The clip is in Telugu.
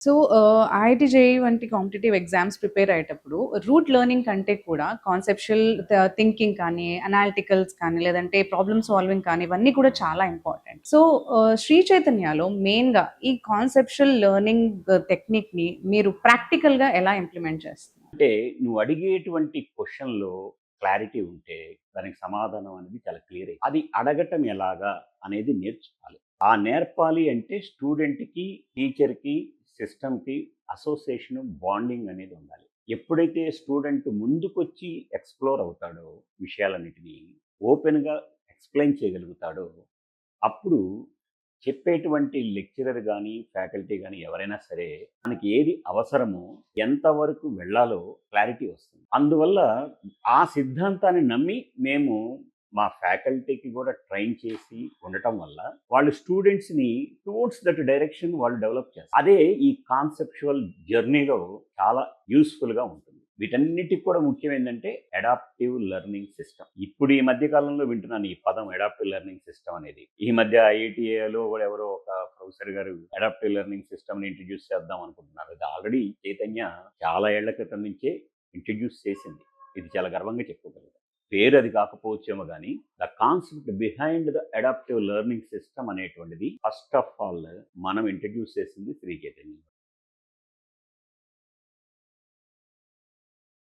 సో, ఐఐటీ జేఈఈ వంటి కాంపిటీటివ్ ఎగ్జామ్స్ ప్రిపేర్ అయ్యేటప్పుడు రూట్ లెర్నింగ్ కంటే కూడా కాన్సెప్షువల్ థింకింగ్ కానీ, అనాలిటికల్స్ కానీ, లేదంటే ప్రాబ్లమ్ సాల్వింగ్ కానీ ఇవన్నీ కూడా చాలా ఇంపార్టెంట్. సో, శ్రీ చైతన్యలో మెయిన్‌గా ఈ కాన్సెప్షువల్ లెర్నింగ్ టెక్నిక్‌ని మీరు ప్రాక్టికల్‌గా ఎలా ఇంప్లిమెంట్ చేస్తున్నారు? అంటే నువ్వు అడిగేటువంటి క్వెషన్‌లో క్లారిటీ ఉంటే, దానికి సమాధానం అనేది చాలా క్లియర్ అది అడగటం ఎలాగా అనేది నేర్చుకోవాలి. ఆ నేర్పాలి అంటే స్టూడెంట్‌కి, టీచర్‌కి, సిస్టమ్‌కి అసోసియేషన్ బాండింగ్ అనేది ఉండాలి. ఎప్పుడైతే స్టూడెంట్ ముందుకొచ్చి ఎక్స్‌ప్లోర్ అవుతాడో విషయాలన్నిటిని, ఓపెన్‌గా ఎక్స్‌ప్లెయిన్ చేయగలుగుతాడో, అప్పుడు చెప్పేటువంటి లెక్చరర్ గానీ, ఫ్యాకల్టీ గానీ ఎవరైనా సరే, మనకి ఏది అవసరమో, ఎంతవరకు వెళ్ళాలో క్లారిటీ వస్తుంది. అందువల్ల ఆ సిద్ధాంతాన్ని నమ్మి మేము మా ఫ్యాకల్టీకి గూడా ట్రైన్ చేసి ఉండటం వల్ల, వాళ్ళు స్టూడెంట్స్‌ని టువర్డ్స్ దట్ డైరెక్షన్ వాళ్ళు డెవలప్ చేస్తారు. అదే ఈ కాన్సెప్చువల్ జర్నీలో చాలా యూజ్‌ఫుల్‌గా ఉంటుంది. వీటన్నిటికి కూడా ముఖ్యం ఏందంటే అడాప్టివ్ లెర్నింగ్ సిస్టమ్. ఇప్పుడు ఈ మధ్య కాలంలో వింటున్నాను ఈ పదం అడాప్టివ్ లెర్నింగ్ సిస్టమ్ అనేది. ఈ మధ్య ఐఐటీఏలో కూడా ఎవరో ఒక ప్రొఫెసర్ గారు అడాప్టివ్ లెర్నింగ్ సిస్టమ్‌ని ఇంట్రొడ్యూస్ చేద్దాం అనుకుంటున్నారు. ఇది ఆల్రెడీ చైతన్య చాలా ఏళ్ల క్రితం నుంచే ఇంట్రొడ్యూస్ చేసింది. ఇది చాలా గర్వంగా చెప్పుకోగలుగుతాం. పేరు అది కాకపోవచ్చేమో గానీ, the concept behind the adaptive learning system అనేటువంటిది ఫస్ట్ ఆఫ్ ఆల్ మనం ఇంట్రొడ్యూస్ చేసింది శ్రీ చైతన్య.